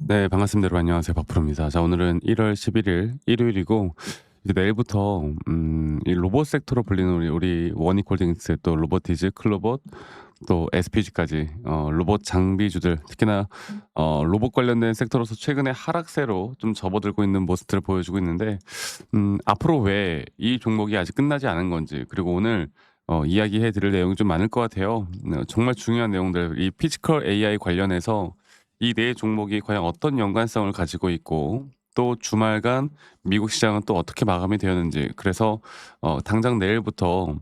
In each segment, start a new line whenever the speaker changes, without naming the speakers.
네, 반갑습니다. 여러분 안녕하세요. 박프로입니다. 자, 오늘은 1월 11일 일요일이고 이제 내일부터 이 로봇 섹터로 불리는 우리 원익홀딩스 또 로보티즈, 클로봇 또 SPG까지 로봇 장비주들 특히나 로봇 관련된 섹터로서 최근에 하락세로 좀 접어들고 있는 모습들을 보여주고 있는데 앞으로 왜 이 종목이 아직 끝나지 않은 건지 그리고 오늘 이야기해 드릴 내용이 좀 많을 것 같아요. 정말 중요한 내용들 이 피지컬 AI 관련해서 이 네 종목이 과연 어떤 연관성을 가지고 있고 또 주말간 미국 시장은 또 어떻게 마감이 되었는지 그래서 당장 내일부터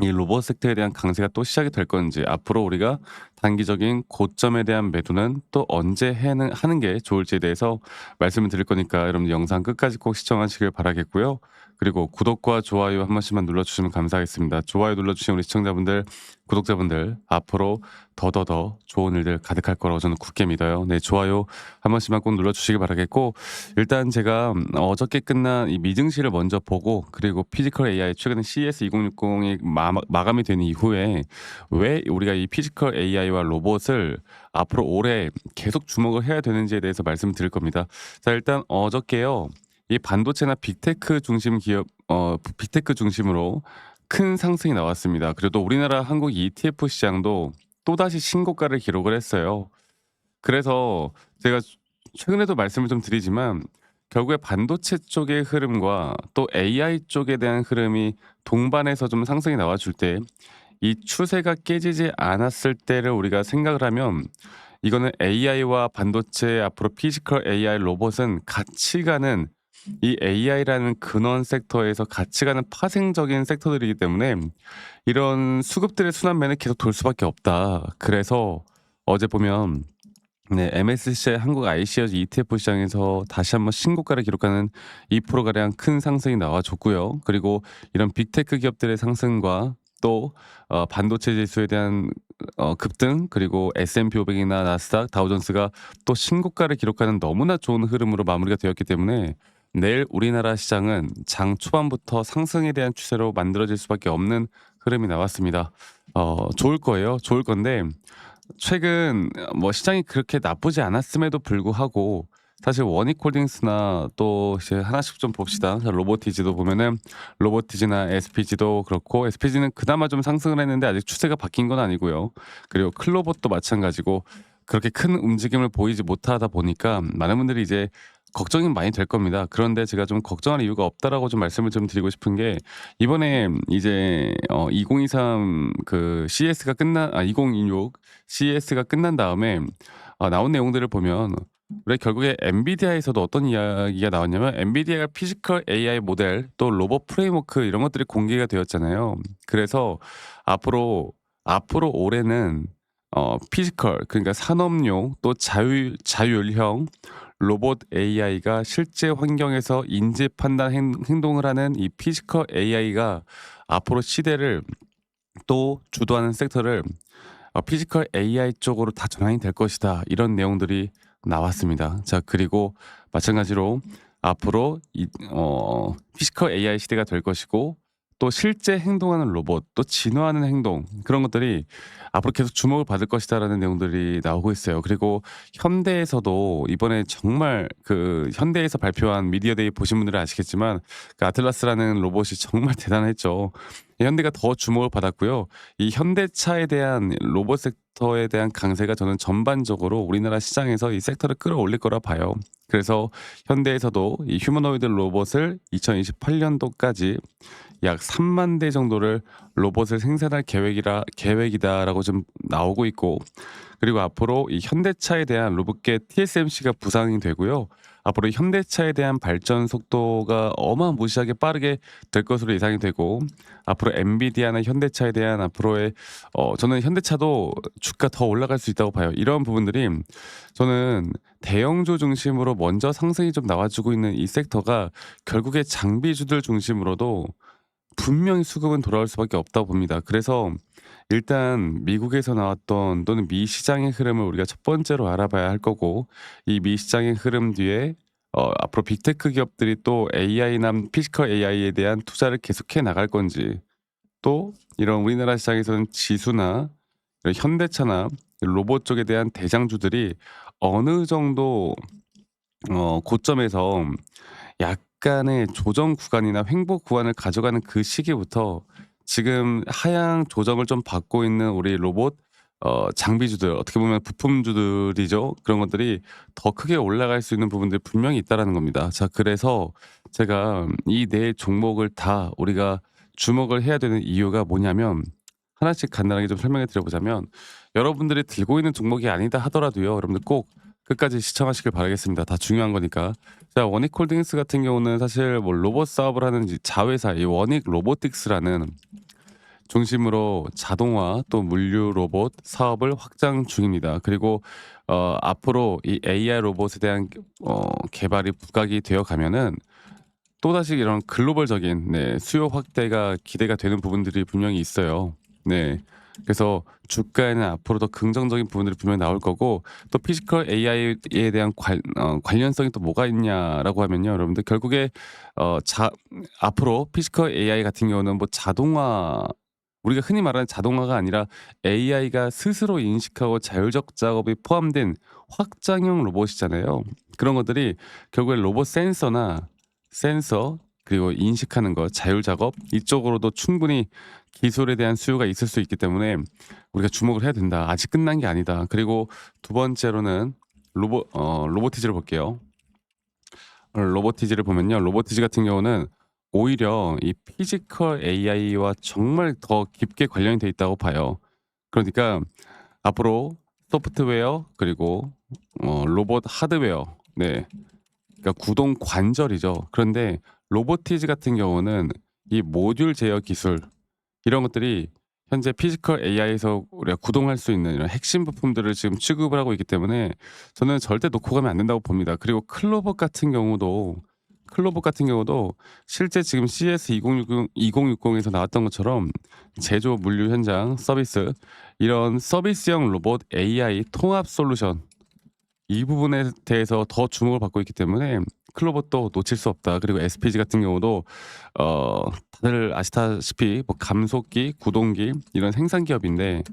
이 로봇 섹터에 대한 강세가 또 시작이 될 건지 앞으로 우리가 단기적인 고점에 대한 매도는 또 언제 하는 게 좋을지에 대해서 말씀을 드릴 거니까 여러분 영상 끝까지 꼭 시청하시길 바라겠고요. 그리고 구독과 좋아요 한 번씩만 눌러주시면 감사하겠습니다. 좋아요 눌러주신 우리 시청자분들, 구독자분들 앞으로 더더더 좋은 일들 가득할 거라고 저는 굳게 믿어요. 네, 좋아요 한 번씩만 꼭 눌러주시기 바라겠고 일단 제가 어저께 끝난 이 미증시를 먼저 보고 그리고 피지컬 AI 최근에 CES 2060이 마감이 된 이후에 왜 우리가 이 피지컬 AI와 로봇을 앞으로 올해 계속 주목을 해야 되는지에 대해서 말씀을 드릴 겁니다. 자, 일단 어저께요. 이 반도체나 빅테크 중심 기업 빅테크 중심으로 큰 상승이 나왔습니다. 그래도 우리나라 한국 ETF 시장도 또다시 신고가를 기록을 했어요. 그래서 제가 최근에도 말씀을 좀 드리지만 결국에 반도체 쪽의 흐름과 또 AI 쪽에 대한 흐름이 동반해서 좀 상승이 나와줄 때 이 추세가 깨지지 않았을 때를 우리가 생각을 하면 이거는 AI와 반도체 앞으로 피지컬 AI 로봇은 같이 가는 이 AI라는 근원 섹터에서 같이 가는 파생적인 섹터들이기 때문에 이런 수급들의 순환매는 계속 돌 수밖에 없다. 그래서 어제 보면 네, MSCI 한국 iShares ETF 시장에서 다시 한번 신고가를 기록하는 2% 가량 큰 상승이 나와줬고요. 그리고 이런 빅테크 기업들의 상승과 또 반도체 지수에 대한 급등 그리고 S&P 500이나 나스닥, 다우존스가 또 신고가를 기록하는 너무나 좋은 흐름으로 마무리가 되었기 때문에 내일 우리나라 시장은 장 초반부터 상승에 대한 추세로 만들어질 수밖에 없는 흐름이 나왔습니다. 좋을 거예요. 좋을 건데 최근 뭐 시장이 그렇게 나쁘지 않았음에도 불구하고 사실 원익홀딩스나 또 이제 하나씩 좀 봅시다. 자, 로보티지도 보면은 로보티지나 SPG도 그렇고 SPG는 그나마 좀 상승을 했는데 아직 추세가 바뀐 건 아니고요. 그리고 클로봇도 마찬가지고 그렇게 큰 움직임을 보이지 못하다 보니까 많은 분들이 이제 걱정이 많이 될 겁니다. 그런데 제가 좀 걱정할 이유가 없다라고 좀 말씀을 좀 드리고 싶은 게 이번에 이제 2023 그 CES가 끝난 2026 CES가 끝난 다음에 나온 내용들을 보면 왜 결국에 엔비디아에서도 어떤 이야기가 나왔냐면 엔비디아가 피지컬 AI 모델 또 로봇 프레임워크 이런 것들이 공개가 되었잖아요. 그래서 앞으로 올해는 피지컬 그러니까 산업용 또 자율형 로봇 AI가 실제 환경에서 인지 판단 행동을 하는 이 피지컬 AI가 앞으로 시대를 또 주도하는 섹터를 피지컬 AI 쪽으로 다 전환이 될 것이다. 이런 내용들이 나왔습니다. 자, 그리고 마찬가지로 앞으로 피지컬 AI 시대가 될 것이고 또 실제 행동하는 로봇, 또 진화하는 행동 그런 것들이 앞으로 계속 주목을 받을 것이다라는 내용들이 나오고 있어요. 그리고 현대에서도 이번에 정말 그 현대에서 발표한 미디어데이 보신 분들은 아시겠지만 그 아틀라스라는 로봇이 정말 대단했죠. 현대가 더 주목을 받았고요. 이 현대차에 대한 로봇 섹터에 대한 강세가 저는 전반적으로 우리나라 시장에서 이 섹터를 끌어올릴 거라 봐요. 그래서 현대에서도 이 휴머노이드 로봇을 2028년도까지 약 3만 대 정도를 로봇을 생산할 계획이다라고 좀 나오고 있고 그리고 앞으로 이 현대차에 대한 로봇계 TSMC가 부상이 되고요. 앞으로 현대차에 대한 발전 속도가 어마무시하게 빠르게 될 것으로 예상이 되고 앞으로 엔비디아나 현대차에 대한 앞으로의 저는 현대차도 주가 더 올라갈 수 있다고 봐요. 이런 부분들이 저는 대형주 중심으로 먼저 상승이 좀 나와주고 있는 이 섹터가 결국에 장비주들 중심으로도 분명히 수급은 돌아올 수밖에 없다고 봅니다. 그래서 일단 미국에서 나왔던 또는 미 시장의 흐름을 우리가 첫 번째로 알아봐야 할 거고 이 미 시장의 흐름 뒤에 앞으로 빅테크 기업들이 또 AI나 피지컬 AI에 대한 투자를 계속해 나갈 건지 또 이런 우리나라 시장에서는 지수나 이런 현대차나 로봇 쪽에 대한 대장주들이 어느 정도 고점에서 약간의 조정 구간이나 횡보 구간을 가져가는 그 시기부터 지금 하향 조정을 좀 받고 있는 우리 로봇 장비주들, 어떻게 보면 부품주들이죠. 그런 것들이 더 크게 올라갈 수 있는 부분들이 분명히 있다라는 겁니다. 자, 그래서 제가 이 네 종목을 다 우리가 주목을 해야 되는 이유가 뭐냐면, 하나씩 간단하게 좀 설명해 드려 보자면, 여러분들이 들고 있는 종목이 아니다 하더라도요, 여러분들 꼭 끝까지 시청하시길 바라겠습니다. 다 중요한 거니까. 자, 원익홀딩스 같은 경우는 사실 뭐 로봇 사업을 하는 자회사, 이 원익 로보틱스라는 중심으로 자동화 또 물류 로봇 사업을 확장 중입니다. 그리고 앞으로 이 AI 로봇에 대한 개발이 부각이 되어 가면은 또다시 이런 글로벌적인, 네, 수요 확대가 기대가 되는 부분들이 분명히 있어요. 네. 그래서 주가에는 앞으로 더 긍정적인 부분들이 분명히 나올 거고, 또 피지컬 AI에 대한 관련성이 또 뭐가 있냐라고 하면요. 여러분들 결국에 자 앞으로 피지컬 AI 같은 경우는 뭐 자동화, 우리가 흔히 말하는 자동화가 아니라 AI가 스스로 인식하고 자율적 작업이 포함된 확장형 로봇이잖아요. 그런 것들이 결국에 로봇 센서 그리고 인식하는 것, 자율 작업 이쪽으로도 충분히 기술에 대한 수요가 있을 수 있기 때문에 우리가 주목을 해야 된다. 아직 끝난 게 아니다. 그리고 두 번째로는 로보티즈를 볼게요. 로보티즈를 보면요. 로보티즈 같은 경우는 오히려 이 피지컬 AI와 정말 더 깊게 관련이 돼 있다고 봐요. 그러니까 앞으로 소프트웨어 그리고 로봇 하드웨어, 네, 그러니까 구동 관절이죠. 그런데 로보티즈 같은 경우는 이 모듈 제어 기술, 이런 것들이 현재 피지컬 AI에서 우리가 구동할 수 있는 이런 핵심 부품들을 지금 취급을 하고 있기 때문에 저는 절대 놓고 가면 안 된다고 봅니다. 그리고 클로버 같은 경우도 실제 지금 CS 2060에서 나왔던 것처럼 제조 물류 현장 서비스, 이런 서비스형 로봇 AI 통합 솔루션, 이 부분에 대해서 더 주목을 받고 있기 때문에 클로버도 놓칠 수 없다. 그리고 SPG 같은 경우도 다들 아시다시피 뭐 감속기, 구동기 이런 생산 기업인데,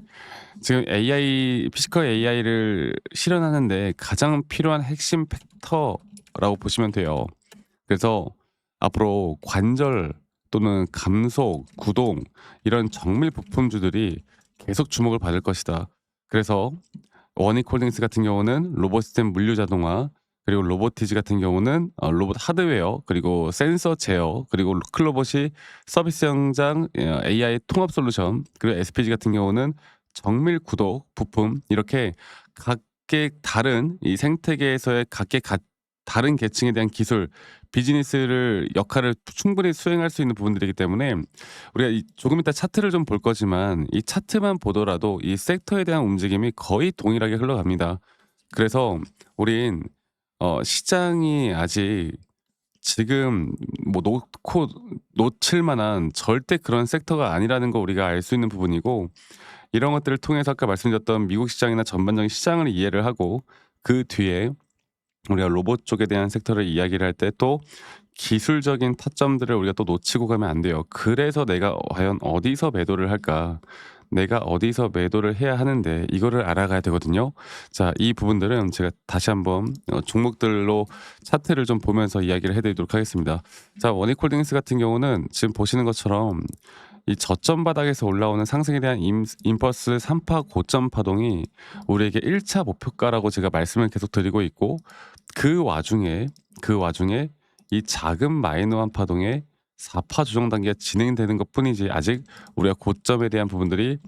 지금 AI 피지컬 AI를 실현하는데 가장 필요한 핵심 팩터라고 보시면 돼요. 그래서 앞으로 관절 또는 감속, 구동 이런 정밀 부품주들이 계속 주목을 받을 것이다. 그래서 원익홀딩스 같은 경우는 로봇 시스템 물류 자동화, 그리고 로보티즈 같은 경우는 로봇 하드웨어 그리고 센서 제어, 그리고 클로봇이 서비스 현장 AI 통합 솔루션, 그리고 SPG 같은 경우는 정밀 구독 부품, 이렇게 각계 다른 이 생태계에서의 다른 계층에 대한 기술, 비즈니스를 역할을 충분히 수행할 수 있는 부분들이기 때문에 우리가 조금 이따 차트를 좀 볼 거지만 이 차트만 보더라도 이 섹터에 대한 움직임이 거의 동일하게 흘러갑니다. 그래서 우린 시장이 아직 지금 뭐 놓고 놓칠 만한 절대 그런 섹터가 아니라는 거 우리가 알 수 있는 부분이고, 이런 것들을 통해서 아까 말씀드렸던 미국 시장이나 전반적인 시장을 이해를 하고, 그 뒤에 우리가 로봇 쪽에 대한 섹터를 이야기를 할 때 또 기술적인 타점들을 우리가 또 놓치고 가면 안 돼요. 그래서 내가 과연 어디서 매도를 할까? 내가 어디서 매도를 해야 하는데 이거를 알아가야 되거든요. 자, 이 부분들은 제가 다시 한번 종목들로 차트를 좀 보면서 이야기를 해 드리도록 하겠습니다. 자, 원익홀딩스 같은 경우는 지금 보시는 것처럼 이 저점 바닥에서 올라오는 상승에 대한 임펄스 3파 고점 파동이 우리에게 1차 목표가라고 제가 말씀을 계속 드리고 있고, 그 와중에 이 작은 마이너한 파동에 4파 조정 단계가 진행되는 것뿐이지 아직 우리가 고점에 대한 부분들이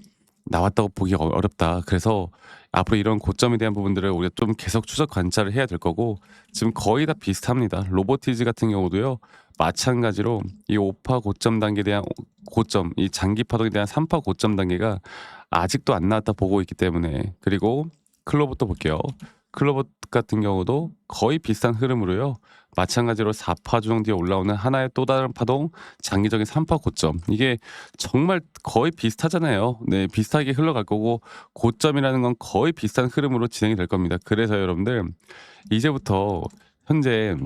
나왔다고 보기 어렵다. 그래서 앞으로 이런 고점에 대한 부분들을 우리가 좀 계속 추적 관찰을 해야 될 거고, 지금 거의 다 비슷합니다. 로보티즈 같은 경우도요. 마찬가지로 이 5파 고점 단계에 대한 고점, 이 장기 파동에 대한 3파 고점 단계가 아직도 안 나왔다 보고 있기 때문에, 그리고 클로버도 볼게요. 클로버 같은 경우도 거의 비슷한 흐름으로요. 마찬가지로 4파 조정 뒤에 올라오는 하나의 또 다른 파동, 장기적인 3파 고점. 이게 정말 거의 비슷하잖아요. 네, 비슷하게 흘러갈 거고 고점이라는 건 거의 비슷한 흐름으로 진행이 될 겁니다. 그래서 여러분들 이제부터 현재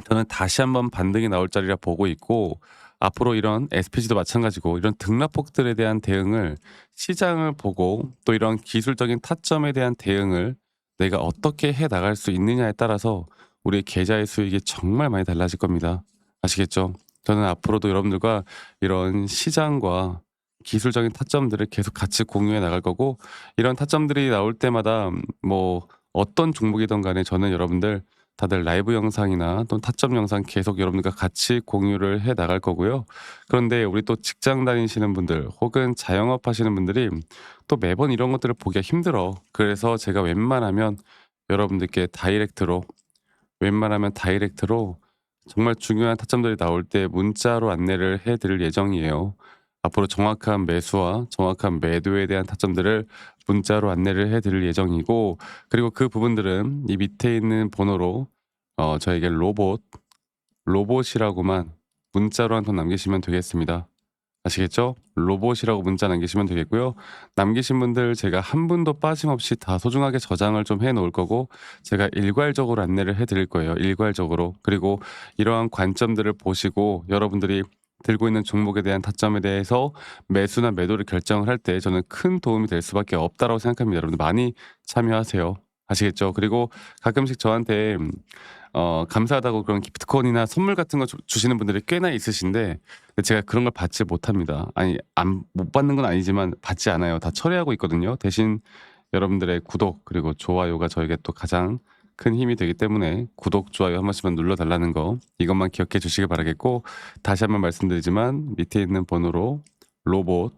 저는 다시 한번 반등이 나올 자리라 보고 있고, 앞으로 이런 SPG도 마찬가지고 이런 등락폭들에 대한 대응을, 시장을 보고 또 이런 기술적인 타점에 대한 대응을 내가 어떻게 해 나갈 수 있느냐에 따라서 우리의 계좌의 수익이 정말 많이 달라질 겁니다. 아시겠죠? 저는 앞으로도 여러분들과 이런 시장과 기술적인 타점들을 계속 같이 공유해 나갈 거고, 이런 타점들이 나올 때마다 뭐 어떤 종목이든 간에 저는 여러분들 다들 라이브 영상이나 또는 타점 영상 계속 여러분들과 같이 공유를 해 나갈 거고요. 그런데 우리 또 직장 다니시는 분들 혹은 자영업 하시는 분들이 또 매번 이런 것들을 보기가 힘들어. 그래서 제가 여러분들께 다이렉트로 정말 중요한 타점들이 나올 때 문자로 안내를 해 드릴 예정이에요. 앞으로 정확한 매수와 정확한 매도에 대한 타점들을 문자로 안내를 해 드릴 예정이고, 그리고 그 부분들은 이 밑에 있는 번호로 저에게 로봇이라고만 문자로 한 통 남기시면 되겠습니다. 아시겠죠? 로봇이라고 문자 남기시면 되겠고요. 남기신 분들 제가 한 분도 빠짐없이 다 소중하게 저장을 좀 해 놓을 거고, 제가 일괄적으로 안내를 해 드릴 거예요, 일괄적으로. 그리고 이러한 관점들을 보시고 여러분들이 들고 있는 종목에 대한 타점에 대해서 매수나 매도를 결정을 할 때 저는 큰 도움이 될 수밖에 없다라고 생각합니다. 여러분들 많이 참여하세요. 아시겠죠? 그리고 가끔씩 저한테 감사하다고 그런 기프트콘이나 선물 같은 거 주시는 분들이 꽤나 있으신데, 제가 그런 걸 받지 못합니다. 아니, 안 못 받는 건 아니지만 받지 않아요. 다 처리하고 있거든요. 대신 여러분들의 구독 그리고 좋아요가 저에게 또 가장 큰 힘이 되기 때문에 구독, 좋아요 한 번씩만 눌러 달라는 거, 이것만 기억해 주시길 바라겠고, 다시 한번 말씀드리지만 밑에 있는 번호로 로봇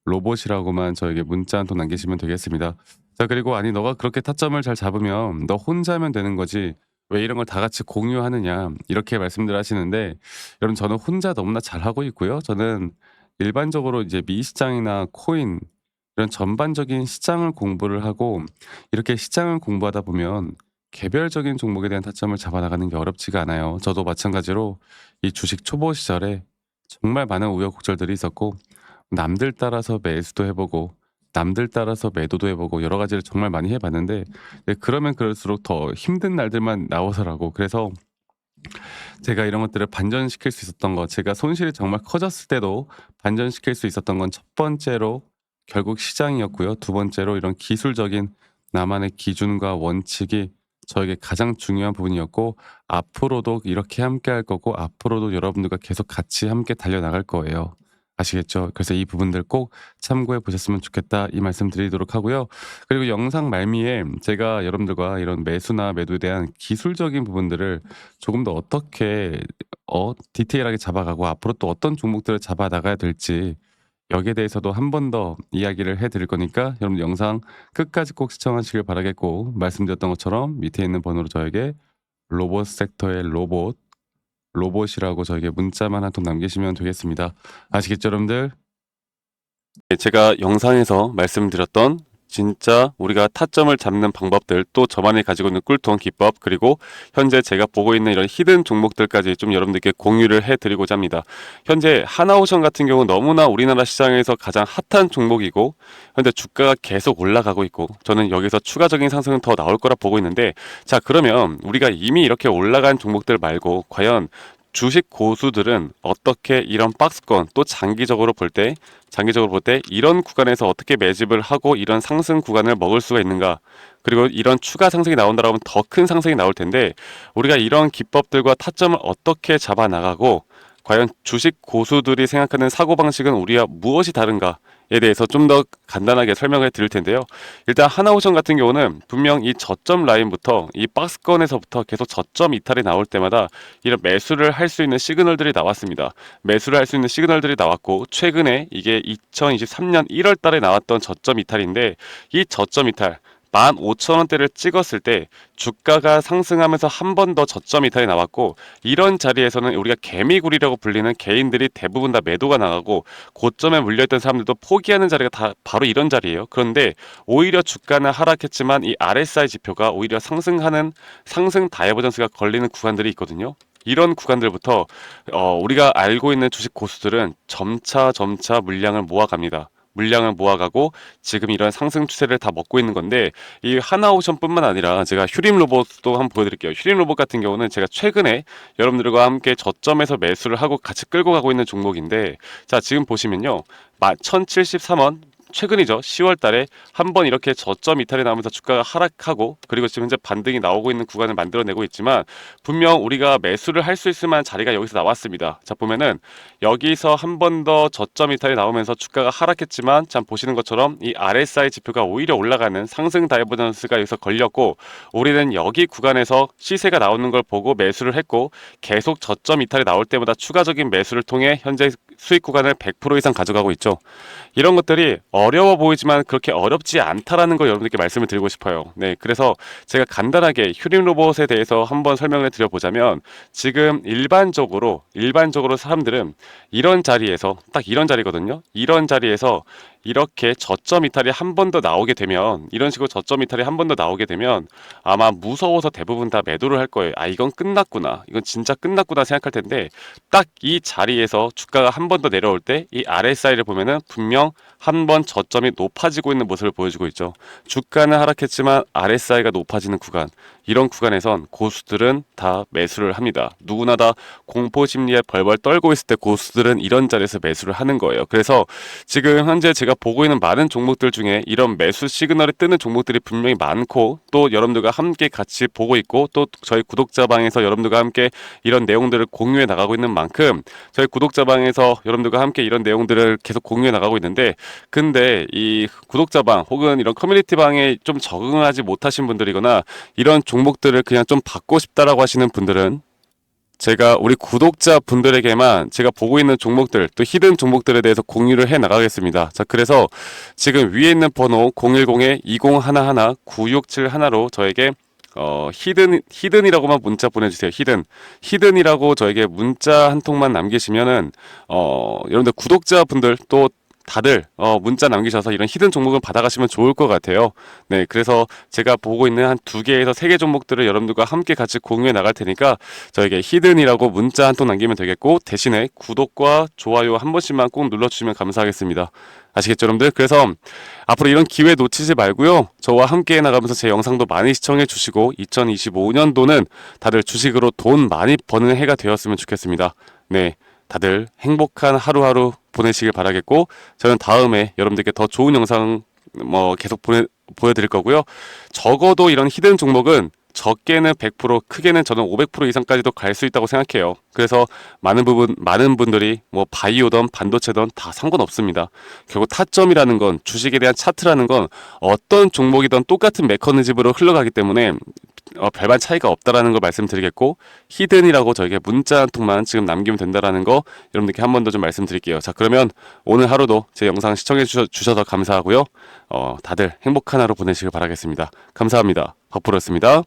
로봇이라고만 저에게 문자 한 통 남기시면 되겠습니다. 자, 그리고 "아니 너가 그렇게 타점을 잘 잡으면 너 혼자 하면 되는 거지 왜 이런 걸 다 같이 공유하느냐." 이렇게 말씀들 하시는데, 여러분 저는 혼자 너무나 잘하고 있고요. 저는 일반적으로 이제 미시장이나 코인 이런 전반적인 시장을 공부를 하고, 이렇게 시장을 공부하다 보면 개별적인 종목에 대한 타점을 잡아 나가는 게 어렵지가 않아요. 저도 마찬가지로 이 주식 초보 시절에 정말 많은 우여곡절들이 있었고, 남들 따라서 매수도 해 보고 남들 따라서 매도도 해 보고 여러 가지를 정말 많이 해 봤는데, 네, 그러면 그럴수록 더 힘든 날들만 나오더라고. 그래서 제가 이런 것들을 반전시킬 수 있었던 거, 제가 손실이 정말 커졌을 때도 반전시킬 수 있었던 건 첫 번째로 결국 시장이었고요. 두 번째로 이런 기술적인 나만의 기준과 원칙이 저에게 가장 중요한 부분이었고, 앞으로도 이렇게 함께 할 거고 앞으로도 여러분들과 계속 같이 함께 달려나갈 거예요. 아시겠죠? 그래서 이 부분들 꼭 참고해 보셨으면 좋겠다, 이 말씀 드리도록 하고요. 그리고 영상 말미에 제가 여러분들과 이런 매수나 매도에 대한 기술적인 부분들을 조금 더 어떻게 디테일하게 잡아가고 앞으로 또 어떤 종목들을 잡아 나가야 될지, 여기에 대해서도 한 번 더 이야기를 해 드릴 거니까 여러분 영상 끝까지 꼭 시청하시길 바라겠고, 말씀드렸던 것처럼 밑에 있는 번호로 저에게 로봇 섹터의 로봇이라고 저에게 문자만 한 통 남기시면 되겠습니다. 아시겠죠, 여러분들? 네, 제가 영상에서 말씀드렸던 진짜 우리가 타점을 잡는 방법들, 또 저만이 가지고 있는 꿀통 기법, 그리고 현재 제가 보고 있는 이런 히든 종목들까지 좀 여러분들께 공유를 해드리고자 합니다. 현재 하나오션 같은 경우 너무나 우리나라 시장에서 가장 핫한 종목이고, 현재 주가가 계속 올라가고 있고, 저는 여기서 추가적인 상승은 더 나올 거라 보고 있는데, 자, 그러면 우리가 이미 이렇게 올라간 종목들 말고 과연 주식 고수들은 어떻게 이런 박스권, 또 장기적으로 볼 때 이런 구간에서 어떻게 매집을 하고 이런 상승 구간을 먹을 수가 있는가? 그리고 이런 추가 상승이 나온다라면 더 큰 상승이 나올 텐데, 우리가 이런 기법들과 타점을 어떻게 잡아 나가고 과연 주식 고수들이 생각하는 사고방식은 우리와 무엇이 다른가? 에 대해서 좀 더 간단하게 설명을 드릴 텐데요. 일단 하나오션 같은 경우는 분명 이 저점 라인부터 이 박스권에서부터 계속 저점 이탈이 나올 때마다 이런 매수를 할 수 있는 시그널들이 나왔습니다. 매수를 할 수 있는 시그널들이 나왔고, 최근에 이게 2023년 1월 달에 나왔던 저점 이탈인데, 이 저점 이탈 15,000원대를 찍었을 때 주가가 상승하면서 한 번 더 저점 이탈이 나왔고, 이런 자리에서는 우리가 개미굴이라고 불리는 개인들이 대부분 다 매도가 나가고 고점에 물려있던 사람들도 포기하는 자리가 다 바로 이런 자리예요. 그런데 오히려 주가는 하락했지만 이 RSI 지표가 오히려 상승하는 상승 다이버전스가 걸리는 구간들이 있거든요. 이런 구간들부터 우리가 알고 있는 주식 고수들은 점차 물량을 모아갑니다. 물량을 모아가고 지금 이런 상승 추세를 다 먹고 있는 건데, 이 하나오션뿐만 아니라 제가 휴림 로봇도 한번 보여드릴게요. 휴림 로봇 같은 경우는 제가 최근에 여러분들과 함께 저점에서 매수를 하고 같이 끌고 가고 있는 종목인데, 자, 지금 보시면요, 1073원 최근이죠. 10월 달에 한번 이렇게 저점 이탈이 나오면서 주가가 하락하고, 그리고 지금 현재 반등이 나오고 있는 구간을 만들어내고 있지만, 분명 우리가 매수를 할 수 있을 만한 자리가 여기서 나왔습니다. 자, 보면은 여기서 한 번 더 저점 이탈이 나오면서 주가가 하락했지만, 참 보시는 것처럼 이 RSI 지표가 오히려 올라가는 상승 다이버전스가 여기서 걸렸고, 우리는 여기 구간에서 시세가 나오는 걸 보고 매수를 했고, 계속 저점 이탈이 나올 때마다 추가적인 매수를 통해 현재 수익 구간을 100% 이상 가져가고 있죠. 이런 것들이 어려워 보이지만 그렇게 어렵지 않다라는 걸 여러분들께 말씀을 드리고 싶어요. 네, 그래서 제가 간단하게 휴림 로봇에 대해서 한번 설명을 드려보자면, 지금 일반적으로 사람들은 이런 자리에서, 딱 이런 자리거든요. 이런 자리에서 이렇게 저점 이탈이 한 번 더 나오게 되면, 이런 식으로 저점 이탈이 한 번 더 나오게 되면 아마 무서워서 대부분 다 매도를 할 거예요. 아, 이건 끝났구나, 이건 진짜 끝났구나 생각할 텐데, 딱 이 자리에서 주가가 한 번 더 내려올 때 이 RSI를 보면은 분명 한 번 저점이 높아지고 있는 모습을 보여주고 있죠. 주가는 하락했지만 RSI가 높아지는 구간, 이런 구간에선 고수들은 다 매수를 합니다. 누구나 다 공포 심리에 벌벌 떨고 있을 때 고수들은 이런 자리에서 매수를 하는 거예요. 그래서 지금 현재 제가 보고 있는 많은 종목들 중에 이런 매수 시그널이 뜨는 종목들이 분명히 많고, 또 여러분들과 함께 같이 보고 있고, 또 저희 구독자방에서 여러분들과 함께 이런 내용들을 공유해 나가고 있는 만큼, 저희 구독자방에서 여러분들과 함께 이런 내용들을 계속 공유해 나가고 있는데, 근데 이 구독자방 혹은 이런 커뮤니티방에 좀 적응하지 못하신 분들이거나 이런 종목들을 그냥 좀 받고 싶다라고 하시는 분들은, 제가 우리 구독자분들에게만 제가 보고 있는 종목들, 또 히든 종목들에 대해서 공유를 해 나가겠습니다. 자, 그래서 지금 위에 있는 번호 010-2011-9671로 저에게 히든이라고만 문자 보내주세요. 히든이라고 저에게 문자 한 통만 남기시면은, 여러분들 구독자분들 또 다들 문자 남기셔서 이런 히든 종목을 받아가시면 좋을 것 같아요. 네, 그래서 제가 보고 있는 한 2개에서 3개 종목들을 여러분들과 함께 같이 공유해 나갈 테니까 저에게 히든이라고 문자 한 통 남기면 되겠고, 대신에 구독과 좋아요 한 번씩만 꼭 눌러주시면 감사하겠습니다. 아시겠죠, 여러분들? 그래서 앞으로 이런 기회 놓치지 말고요, 저와 함께 나가면서 제 영상도 많이 시청해 주시고, 2025년도는 다들 주식으로 돈 많이 버는 해가 되었으면 좋겠습니다. 네, 다들 행복한 하루하루 보내시길 바라겠고, 저는 다음에 여러분들께 더 좋은 영상 계속 보여드릴 거고요. 적어도 이런 히든 종목은 적게는 100%, 크게는 저는 500% 이상까지도 갈 수 있다고 생각해요. 그래서 많은 분들이 바이오든 반도체든 다 상관없습니다. 결국 타점이라는 건, 주식에 대한 차트라는 건 어떤 종목이든 똑같은 메커니즘으로 흘러가기 때문에 별반 차이가 없다라는 걸 말씀드리겠고, 히든이라고 저에게 문자 한 통만 지금 남기면 된다라는 거 여러분들께 한 번 더 좀 말씀드릴게요. 자, 그러면 오늘 하루도 제 영상 시청해 주셔서 감사하고요. 다들 행복한 하루 보내시길 바라겠습니다. 감사합니다. 박프로였습니다.